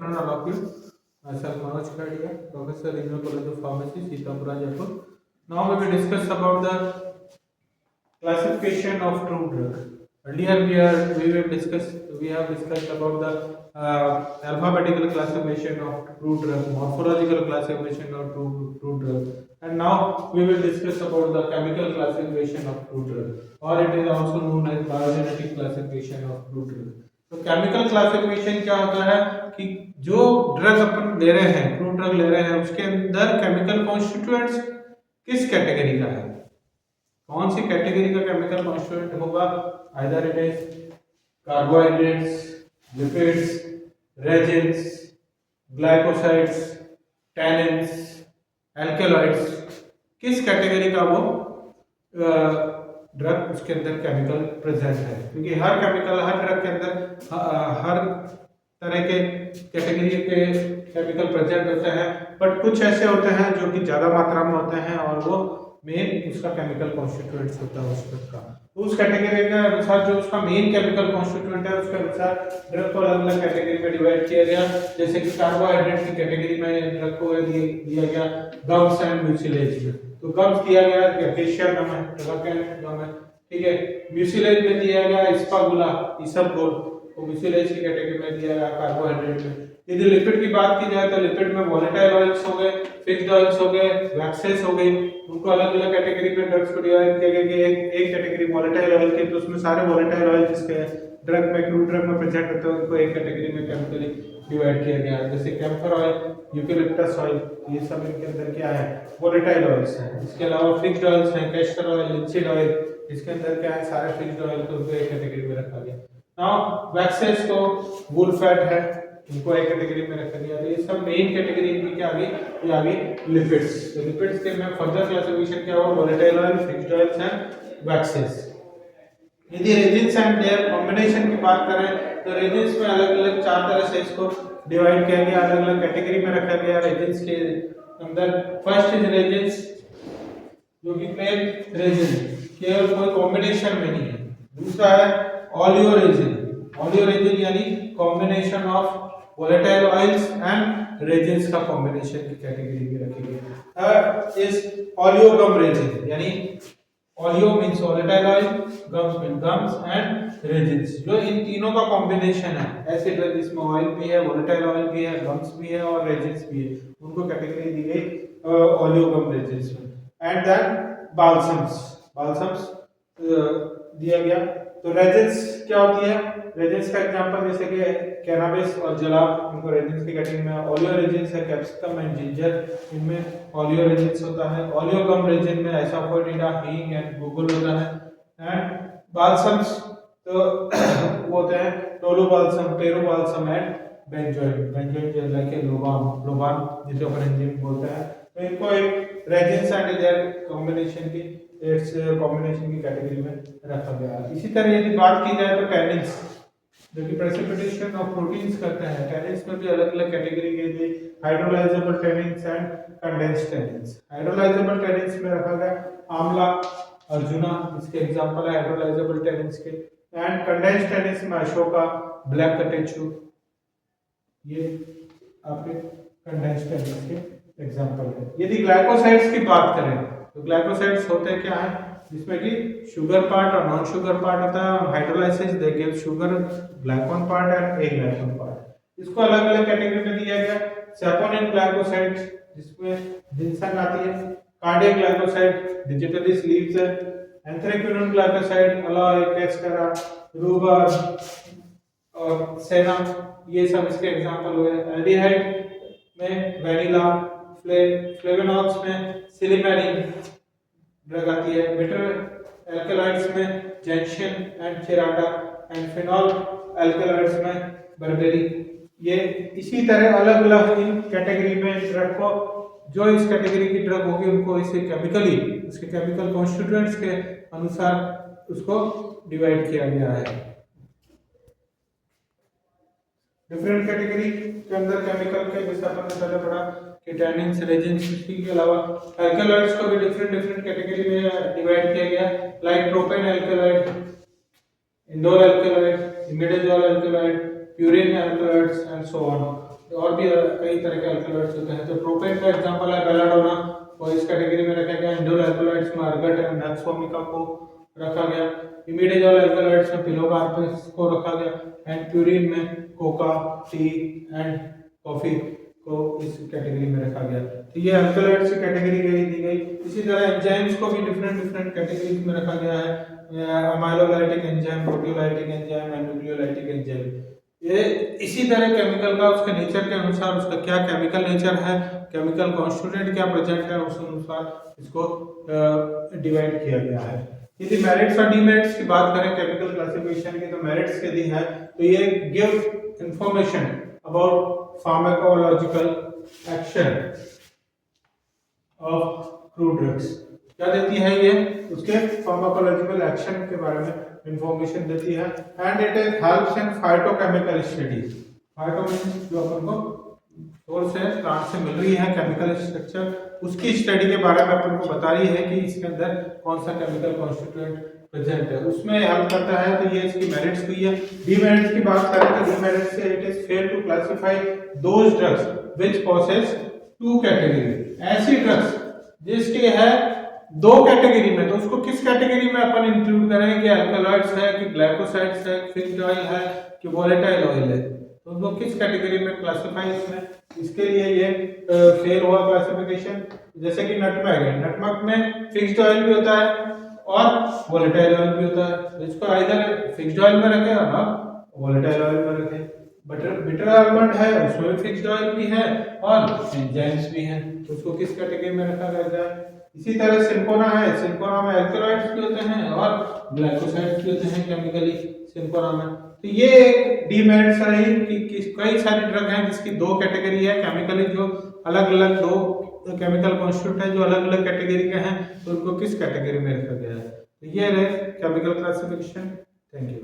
afternoon, all of you. Myself Manoj Kadia, Professor in the College of Pharmacy, Sitampura, Jaipur. Now we will discuss about the classification of true drug. Earlier we have discussed about the alphabetical classification of true drug, morphological classification of true drug, and now we will discuss about the chemical classification of true drug, or it is also known as biogenetic classification of true drug. तो chemical classification क्या होता है कि जो drug अपन ले रहे हैं, true drug ले रहे हैं, उसके अंदर केमिकल कॉन्स्टिट्यूएंट्स किस कैटेगरी का है, कौन सी कैटेगरी का केमिकल कॉन्स्टिट्यूएंट होगा, either it is carbohydrates, lipids, resins, glycosides, tannins, alkaloids, किस कैटेगरी का वो ड्रग उसके अंदर केमिकल प्रेजेंट है। क्योंकि हर केमिकल, हर ड्रग के अंदर हर तरह के कैटेगरी के केमिकल प्रेजेंट होते हैं, बट कुछ ऐसे होते हैं जो कि ज़्यादा मात्रा में होते हैं और वो मेन उसका केमिकल कॉन्स्टिट्यूएंट्स होता है उस ड्रग का। तो उस कैटेगरी के अनुसार जो उसका मेन केमिकल कॉन्स्टिट्यूएंट है उसके अनुसार ड्रग को अलग अलग कैटेगरी में डिवाइड किया गया। जैसे कि कार्बोहाइड्रेट की कैटेगरी में ड्रग को दिया गया गम्स एंड म्यूसिलेज में। तो गम्स दिया गया कैल्शियम गम है, गम है, ठीक है। म्यूसिलेज में दिया गया इस्पागुला, इसबगोल, तो म्यूसिलेज की कैटेगरी में दिया गया कार्बोहाइड्रेट में। यदि लिपिड की बात की जाए तो लिपिड में वोलेटाइल ऑयल्स हो गए, फिक्स्ड ऑयल्स हो गए, वैक्सेस हो गई, उनको अलग अलग कैटेगरी में ड्रग्स को डिवाइड किया गया कि एक कैटेगरी वोलेटाइल ऑयल की, तो उसमें सारे वोलेटाइल ऑयल जिसके ड्रग में क्रूड ड्रग में प्रेजेंट होते हैं उनको एक कैटेगरी में केमिकली डिवाइड किया गया। जैसे कैम्फर ऑयल, यूकेलिप्टस ऑयल, ये सब इनके अंदर क्या है, वोलेटाइल ऑयल्स हैं। इसके अलावा फिक्स्ड ऑयल्स हैं, कैस्टर ऑयल, लिंसीड ऑयल, इसके अंदर क्या है, सारे फिक्स्ड ऑयल को एक कैटेगरी में रखा गया। नाउ वैक्सेस को वूल फैट है, इनको एक कैटेगरी में रखा गया। तो ये सब मेन कैटेगरी इनकी क्या आ गई, ये आ गई लिपिड्स। तो लिपिड्स के में फर्दर क्लासिफिकेशन क्या हुआ, volatile oil, fixed oils and waxes. यदि रेजिन्स एंड देयर कॉम्बिनेशन की बात करें तो रेजिन्स में अलग अलग चार तरह से इसको डिवाइड किया गया, अलग अलग कैटेगरी में रखा गया। रेजिन्स के अंदर फर्स्ट इज रेजिन्स जो कि प्लेन रेजिन, केवल कोई कॉम्बिनेशन में नहीं है। दूसरा है ऑलियो रेजिन, ऑलियो रेजिन यानी combination of volatile oils and resins का कॉम्बिनेशन की कैटेगरी में रखी गई। थर्ड इज ऑलियोगम रेजिन, यानी oleo means volatile oil, gums means gums and resins, जो इन तीनों का कॉम्बिनेशन है। ऐसे ड्रग जिसमें ऑयल भी है, वोलेटाइल ऑयल भी है, गम्स भी है और रेजिन्स भी है, उनको कैटेगरी दी गई ऑलियोगम रेजिन्स में। एंड देन बाल्सम्स, बाल्सम्स दिया गया। तो रेजिन्स क्या होती है, रेजिन्स का एग्जांपल जैसे कि कैनाबिस और जलाब, इनको रेजिन्स की कैटेगरी में। ऑलियो रेजिन्स है कैप्सिकम एंड जिंजर, इनमें ऑलियो रेजिन्स होता है। ऑलियोगम रेजिन में एसाफोटिडा, हींग एंड गुगुल होता है। एंड बाल्सम्स तो वो होते हैं tolu balsam, Peru balsam and benzoin, benzoin जो लाइक ए लोबान, लोबान जिसे अपन हिंदी में बोलते हैं। तो इनको एक रेजिन्स एंड देयर कॉम्बिनेशन की, इट्स कॉम्बिनेशन की कैटेगरी में रखा गया। इसी तरह यदि बात की जाए तो टैनिन्स जो कि प्रेसिपिटेशन ऑफ प्रोटीन्स करते हैं, टैनिन्स में भी अलग अलग कैटेगरी के लिए hydrolysable tannins and condensed tannins. Hydrolysable tannins में रखा गया आंवला, अर्जुना, इसके एग्जांपल है हाइड्रोलाइजेबल टैनिन्स के। एंड कंडेंस्ड टैनिन्स में अशोका, ब्लैक कटेचू, ये आपके कंडेंस्ड टैनिन्स के एग्जांपल है। यदि ग्लाइकोसाइड्स की बात करें तो ग्लाइकोसाइड्स होते क्या है, जिसमें कि शुगर पार्ट और नॉन शुगर पार्ट होता है। Hydrolysis they give sugar ग्लाइकोन part and A ग्लाइकोन part. इसको अलग अलग कैटेगरी में दिया गया। सैपोनिन ग्लाइकोसाइड जिसमें जिंसन आती है, कार्डियक ग्लाइकोसाइड डिजिटलिस लीव्स है, एंथ्रेक्विनोन ग्लाइकोसाइड अलोय, कैस्टरा, रूबर और सेना, ये सब इसके एग्जांपल हुए। एल्डिहाइड में वेनिला, फ्लेवोनॉल्स में सिलिमेरिन ड्रग आती है। बिटर एल्कलॉइड्स में जेंशन एंड चिराटा एंड फिनॉल एल्कलॉइड्स में बर्बेरी। ये इसी तरह अलग अलग इन कैटेगरी में ड्रग को, जो इस कैटेगरी की ड्रग होगी उनको इसे केमिकली, उसके केमिकल कॉन्स्टिट्यूएंट्स के अनुसार उसको डिवाइड किया गया है। डिफरेंट कैटेगरी के अंदर केमिकल के, जैसे अपन ने पहले पढ़ा कि टैनिन्स, रेजिन्स, के अलावा एल्कलॉइड्स को भी डिफरेंट कैटेगरी में डिवाइड किया गया, like propane alkaloid, indole alkaloid, imidazole alkaloid, purine alkaloids and so on. और भी कई तरह के अल्कलॉइड्स होते हैं। तो प्रोपेन का एग्जांपल है बेलाडोना, और इस कैटेगरी में रखा गया। इंडोल अल्कलॉइड्स में अर्गट एंड नैक्सोमिका को रखा गया। इमिडाजोल अल्कलॉइड्स में पिलोकार्पस को रखा गया। एंड प्यूरिन में कोका, टी एंड कॉफी को इस कैटेगरी में रखा गया। तो ये अल्कलॉइड्स की कैटेगरी दी गई। इसी तरह एंजाइम्स को भी डिफरेंट कैटेगरीज में रखा गया है। Amylolytic enzyme, proteolytic enzyme and nucleolytic enzyme. ये इसी तरह केमिकल का उसके नेचर के अनुसार, उसका क्या केमिकल नेचर है, केमिकल कॉन्स्टिट्यूएंट क्या प्रेजेंट है, उस अनुसार इसको डिवाइड किया गया है। यदि मेरिट्स और डीमेरिट्स की बात करें केमिकल क्लासिफिकेशन की, तो मेरिट्स यदि है तो ये give information about pharmacological action of crude drugs. क्या देती है ये? उसके फार्माकोलॉजिकल एक्शन के बारे में इंफॉर्मेशन देती है। And it helps in phytochemical studies. Phyto means जो अपन को सोर्स है, प्लांट से मिल रही है केमिकल स्ट्रक्चर, उसकी स्टडी के बारे में अपन को बता रही है कि इसके अंदर कौन सा केमिकल कॉन्स्टिट्यूएंट प्रेजेंट है, उसमें हेल्प करता है। तो ये इसकी मेरिट्स हुई है। डीमेरिट्स की बात करें तो डीमेरिट्स से it is fair to classify those drugs which possess to category. ऐसी ड्रग्स जिसके है दो कैटेगरी में, तो उसको किस कैटेगरी में अपन इंक्लूड करें कि अल्कलॉइड्स है कि ग्लाइकोसाइड्स है, फिक्स्ड ऑयल है कि वोलेटाइल ऑयल है, तो उनको किस कैटेगरी में क्लासिफाई इसमें, इसके लिए ये फेल हुआ क्लासिफिकेशन। जैसे कि नटमेग है, नटमेग में फिक्स्ड ऑयल भी होता है और वोलेटाइल ऑयल भी होता है, तो इसको आइदर फिक्स्ड ऑयल में रखें और ना वोलेटाइल ऑयल में रखें। बिटर आलमंड है, उसमें भी फिक्स्ड ऑयल भी है और एंजाइम्स भी हैं, तो उसको किस कैटेगरी में रखा जाए। इसी तरह सिंकोना है, सिंकोना में अल्कलॉइड्स भी होते हैं और ग्लाइकोसाइड्स भी होते हैं केमिकली सिंकोना में। तो ये एक डीमेरिट्स रही कि कई सारी ड्रग हैं जिसकी दो कैटेगरी है केमिकली, जो अलग अलग दो केमिकल कॉन्स्टिट्यूएंट है जो अलग अलग कैटेगरी के हैं, तो उनको किस कैटेगरी में रखा गया है। तो ये रहे केमिकल क्लासिफिकेशन। Thank you.